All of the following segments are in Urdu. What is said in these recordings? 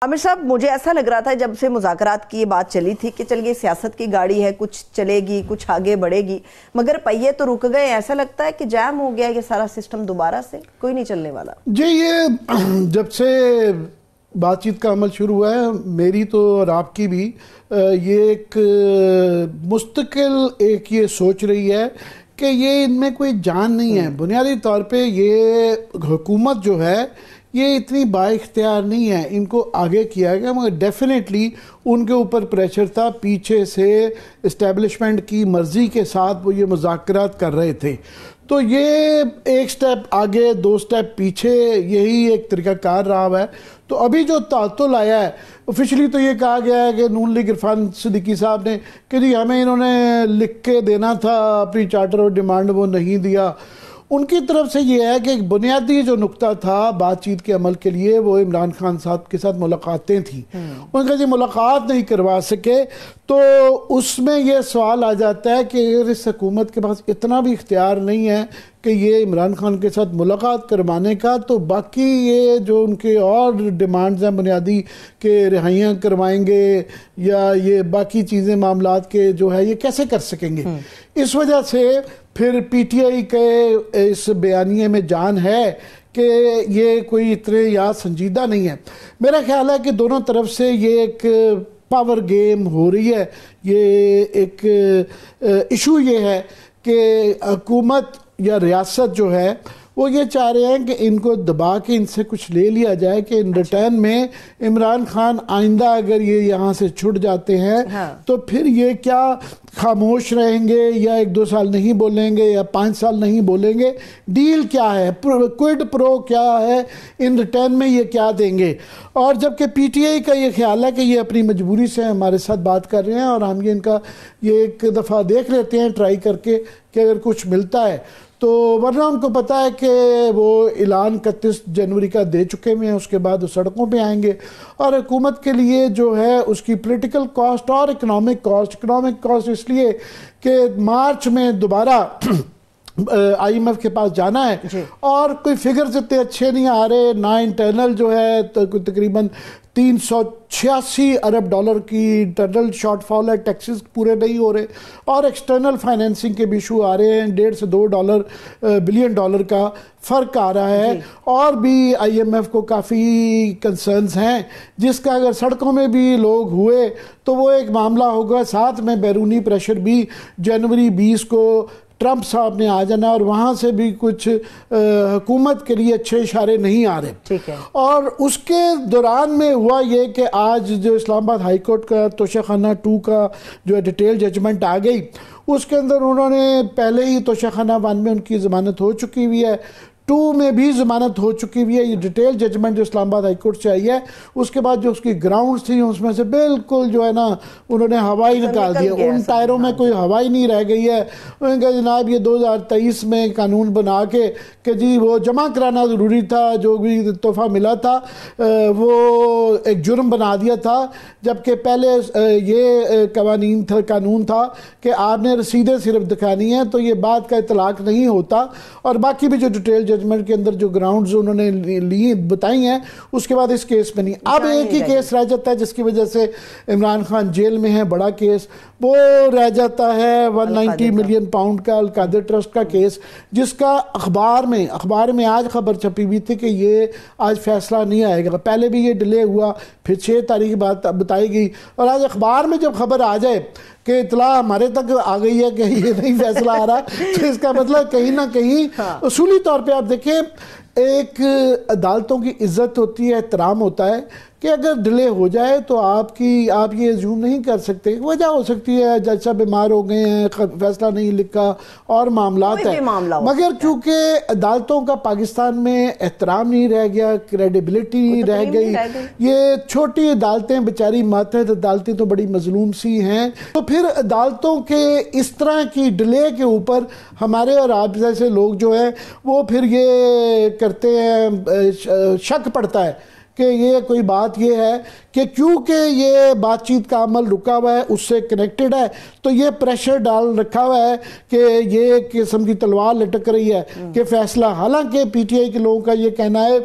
عامر صاحب، مجھے ایسا لگ رہا تھا جب سے مذاکرات کی یہ بات چلی تھی کہ چل یہ سیاست کی گاڑی ہے، کچھ چلے گی، کچھ آگے بڑھے گی، مگر پہیے تو رک گئے. ایسا لگتا ہے کہ جام ہو گیا یہ سارا سسٹم، دوبارہ سے کوئی نہیں چلنے والا. جی، یہ جب سے بات چیت کا عمل شروع ہوا ہے، میری تو اور آپ کی بھی یہ ایک مستقل ایک یہ سوچ رہی ہے کہ یہ ان میں کوئی جان نہیں ہے. بنیادی طور پہ یہ حکومت جو ہے یہ اتنی با اختیار نہیں ہے. ان کو آگے کیا گیا، مگر ڈیفینیٹلی ان کے اوپر پریشر تھا. پیچھے سے اسٹیبلشمنٹ کی مرضی کے ساتھ وہ یہ مذاکرات کر رہے تھے. تو یہ ایک سٹیپ آگے، دو سٹیپ پیچھے، یہی ایک طریقہ کار رہا ہے. تو ابھی جو تعطل آیا ہے، آفیشلی تو یہ کہا گیا ہے کہ نون لیگ عرفان صدیقی صاحب نے کہ جی ہمیں انہوں نے لکھ کے دینا تھا اپنی چارٹر اور ڈیمانڈ، وہ نہیں دیا. ان کی طرف سے یہ ہے کہ ایک بنیادی جو نقطہ تھا بات چیت کے عمل کے لیے، وہ عمران خان صاحب کے ساتھ ملاقاتیں تھیں. ان کا جی ملاقات نہیں کروا سکے، تو اس میں یہ سوال آ جاتا ہے کہ اگر اس حکومت کے پاس اتنا بھی اختیار نہیں ہے کہ یہ عمران خان کے ساتھ ملاقات کروانے کا، تو باقی یہ جو ان کے اور ڈیمانڈز ہیں بنیادی کہ رہائیاں کروائیں گے یا یہ باقی چیزیں معاملات کے جو ہے یہ کیسے کر سکیں گے. اس وجہ سے پھر پی ٹی آئی کے اس بیانیے میں جان ہے کہ یہ کوئی اتنے یا سنجیدہ نہیں ہے. میرا خیال ہے کہ دونوں طرف سے یہ ایک پاور گیم ہو رہی ہے. یہ ایک ایشو یہ ہے کہ حکومت یا ریاست جو ہے وہ یہ چاہ رہے ہیں کہ ان کو دبا کے ان سے کچھ لے لیا جائے کہ ان ریٹرن میں عمران خان آئندہ اگر یہ یہاں سے چھٹ جاتے ہیں تو پھر یہ کیا خاموش رہیں گے، یا 1-2 سال نہیں بولیں گے، یا 5 سال نہیں بولیں گے. ڈیل کیا ہے، کوئڈ پرو کیا ہے، ان ریٹرن میں یہ کیا دیں گے. اور جبکہ پی ٹی آئی کا یہ خیال ہے کہ یہ اپنی مجبوری سے ہمارے ساتھ بات کر رہے ہیں اور ہم یہ ان کا یہ ایک دفعہ دیکھ لیتے ہیں ٹرائی کر کے کہ اگر کچھ ملتا ہے تو، ورنہ ان کو پتا ہے کہ وہ اعلان 31 جنوری کا دے چکے ہیں، اس کے بعد وہ سڑکوں پہ آئیں گے. اور حکومت کے لیے جو ہے اس کی پولیٹیکل کاسٹ اور اکنامک کاسٹ اس لیے کہ مارچ میں دوبارہ آئی ایم ایف کے پاس جانا ہے اور کوئی فگرز اتنے اچھے نہیں آ رہے. نہ انٹرنل جو ہے تقریباً 386 ارب ڈالر کی انٹرنل شارٹ فال ہے، ٹیکسز پورے نہیں ہو رہے، اور ایکسٹرنل فائنینسنگ کے بھی ایشو آ رہے ہیں. 1.5 سے 2 بلین ڈالر کا فرق آ رہا ہے. اور بھی آئی ایم ایف کو کافی کنسرنز ہیں جس کا اگر سڑکوں میں بھی لوگ ہوئے تو وہ ایک معاملہ ہوگا. ساتھ میں بیرونی پریشر بھی، جنوری 20 کو ٹرمپ صاحب نے آ جانا، اور وہاں سے بھی کچھ حکومت کے لیے اچھے اشارے نہیں آ رہے. اور اس کے دوران میں ہوا یہ کہ آج جو اسلام آباد ہائی کورٹ کا توشہ خانہ 2 کا جو ڈیٹیل ججمنٹ آ گئی، اس کے اندر انہوں نے پہلے ہی توشہ خانہ 1 میں ان کی ضمانت ہو چکی ہوئی ہے، 2 میں بھی ضمانت ہو چکی ہوئی ہے. یہ ڈیٹیل ججمنٹ جو اسلام آباد ہائی کورٹ سے آئی ہے، اس کے بعد جو اس کی گراؤنڈز تھیں اس میں سے بالکل جو ہے نا انہوں نے ہوائی نکال دیا. ان ٹائروں میں کوئی ہوائی نہیں رہ گئی ہے. انہوں نے کہا جناب یہ 2023 میں قانون بنا کے کہ جی وہ جمع کرانا ضروری تھا، جو بھی تحفہ ملا تھا وہ ایک جرم بنا دیا تھا، جبکہ پہلے یہ قانون تھا کہ آپ نے رسیدیں صرف دکھانی ہیں، تو یہ بات کا اطلاق نہیں ہوتا. اور باقی بھی جو ڈیٹیل ججمنٹ کے اندر جو گراؤنڈز انہوں نے لی بتائی ہیں، اس کے بعد اس کیس میں نہیں. اب ایک ہی کیس رہ جاتا ہے جس کی وجہ سے عمران خان جیل میں ہے، بڑا کیس وہ رہ جاتا ہے 190 ملین پاؤنڈ کا القادر ٹرسٹ کا کیس، جس کا اخبار میں آج خبر چھپی ہوئی تھی کہ یہ آج فیصلہ نہیں آئے گا. پہلے بھی یہ ڈیلے ہوا، پھر 6 تاریخ بات بتائی گئی، اور آج اخبار میں جب خبر آ جائے کہ اطلاع ہمارے تک آ گئی ہے کہ یہ نہیں فیصلہ آ رہا، تو اس کا مطلب کہیں نہ کہیں اصولی طور پہ آپ دیکھیں ایک عدالتوں کی عزت ہوتی ہے، احترام ہوتا ہے کہ اگر ڈیلے ہو جائے تو آپ یہ زوم نہیں کر سکتے. وجہ ہو سکتی ہے جج صاحب بیمار ہو گئے ہیں، فیصلہ نہیں لکھا اور معاملات ہیں، مگر چونکہ عدالتوں کا پاکستان میں احترام نہیں رہ گیا، کریڈیبلٹی نہیں رہ گئی. یہ چھوٹی عدالتیں بیچاری ماتحت عدالتیں تو بڑی مظلوم سی ہیں. تو پھر عدالتوں کے اس طرح کی ڈیلے کے اوپر ہمارے اور آپ جیسے لوگ جو ہیں وہ پھر یہ کرتے ہیں، شک پڑتا ہے کہ یہ کوئی بات یہ ہے کہ کیونکہ یہ بات چیت کا عمل رکا ہوا ہے، اس سے کنیکٹڈ ہے، تو یہ پریشر ڈال رکھا ہوا ہے کہ یہ ایک قسم کی تلوار لٹک رہی ہے کہ فیصلہ. حالانکہ پی ٹی آئی کے لوگوں کا یہ کہنا ہے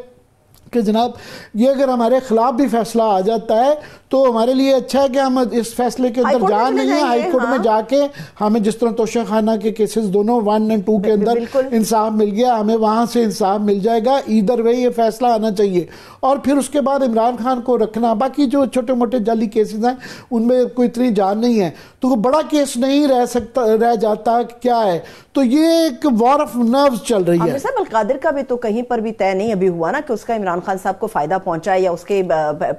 کہ جناب یہ اگر ہمارے خلاف بھی فیصلہ آ جاتا ہے تو ہمارے لیے اچھا ہے کہ ہم اس فیصلے کے اندر جا نہیں ہیں، ہائی کورٹ میں جا کے ہمیں جس طرح توشہ خانہ کے کیسز دونوں 1 اور 2 کے اندر انصاف مل گیا، ہمیں وہاں سے انصاف مل جائے گا، ایدر وے یہ فیصلہ آنا چاہیے. اور پھر اس کے بعد عمران خان کو رکھنا، باقی جو چھوٹے موٹے جعلی کیسز ہیں ان میں کوئی اتنی جان نہیں ہے تو وہ بڑا کیس نہیں رہ جاتا کیا ہے. تو یہ ایک وار آف نروز چل رہی ہے. عامر صاحب القادر کا بھی تو کہیں پر بھی طے نہیں ابھی ہوا نا کہ اس کا عمران خان صاحب کو فائدہ پہنچا ہے یا اس کے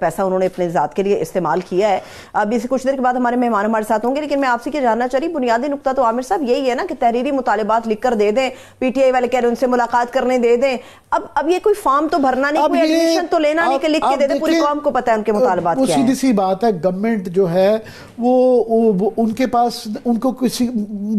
پیسہ انہوں نے اپنے ذات کے لیے استعمال کیا ہے. ابھی سے کچھ دیر کے بعد ہمارے مہمان ہمارے ساتھ ہوں گے، لیکن میں آپ سے کیا جاننا چاہ رہی بنیادی نقطہ تو عامر صاحب یہی ہے نا کہ تحریری مطالبات لکھ کر دے دیں، پی ٹی آئی والے کہہ رہے ہیں ان سے ملاقات کرنے دے دیں. اب یہ کوئی فارم تو بھرنا نہیں، کوئی ایڈمیشن تو لینا نہیں کہ لکھ کے دے دیں، پوری قوم کو پتہ ہے ان کے مطالبات کیا ہیں. سیدھی سی بات ہے، گورنمنٹ جو ہے وہ ان کے پاس ان کو کسی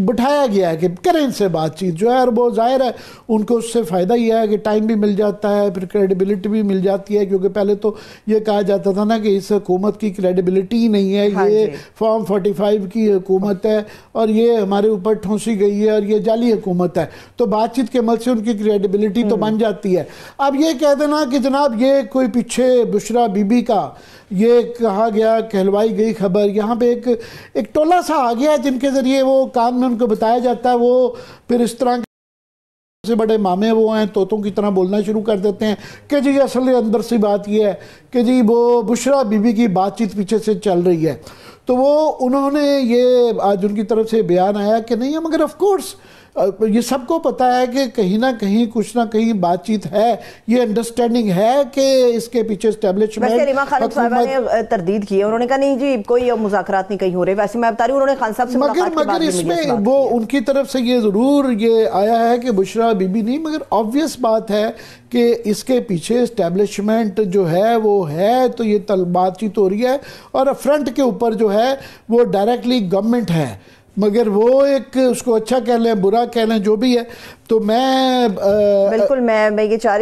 بٹھایا گیا ہے کہ کریں ان سے بات چیت جو ہے، اور وہ ظاہر ہے ان کو اس سے فائدہ ہی ہے کہ ٹائم بھی مل جاتا ہے، پھر کریڈیبلٹی بھی مل جاتی ہے. کیونکہ پہلے تو یہ کہا جاتا تھا نا کہ اس حکومت کی کریڈیبلٹی ہی نہیں ہے، یہ فارم 45 کی حکومت ہے اور یہ ہمارے اوپر ٹھونسی گئی ہے اور یہ جعلی حکومت ہے. تو بات چیت کے عمل سے ان کی کریڈیبلٹی تو بن جاتی ہے. اب یہ کہہ دینا کہ جناب یہ کوئی پیچھے بشرا بی بی کا یہ کہا گیا، کہلوائی گئی خبر، یہاں پہ ایک ٹولہ سا آ گیا جن کے ذریعے وہ کام میں ان کو بتایا جاتا ہے، وہ پھر اس طرح سے بڑے مامے وہ ہیں طوطوں کی طرح بولنا شروع کر دیتے ہیں کہ جی اصل اندر سی بات یہ ہے کہ جی وہ بشرا بی بی کی بات چیت پیچھے سے چل رہی ہے. تو انہوں نے یہ آج ان کی طرف سے بیان آیا کہ نہیں ہے، مگر آف کورس یہ سب کو پتا ہے کہ کہیں نہ کہیں کچھ نہ کہیں بات چیت ہے، یہ انڈرسٹینڈنگ ہے کہ اس کے پیچھے اسٹیبلشمنٹ. ویسے ریما خالد صاحبہ نے تردید کی ہے، انہوں نے کہا نہیں جی کوئی مذاکرات نہیں کہیں ہو رہے. ویسے میں بتا رہی ہوں انہوں نے خان صاحب سے ملاقات کے بعد مگر اس میں وہ ان کی طرف سے یہ ضرور یہ آیا ہے کہ بشرا بی بی نہیں، مگر آبویس بات ہے کہ اس کے پیچھے اسٹیبلشمنٹ جو ہے وہ ہے، تو یہ بات چیت ہو رہی ہے اور فرنٹ کے اوپر جو ہے وہ ڈائریکٹلی گورنمنٹ ہے. مگر وہ ایک اس کو اچھا کہہ لیں برا کہہ لیں جو بھی ہے. تو میں بالکل میں یہ چاہ رہی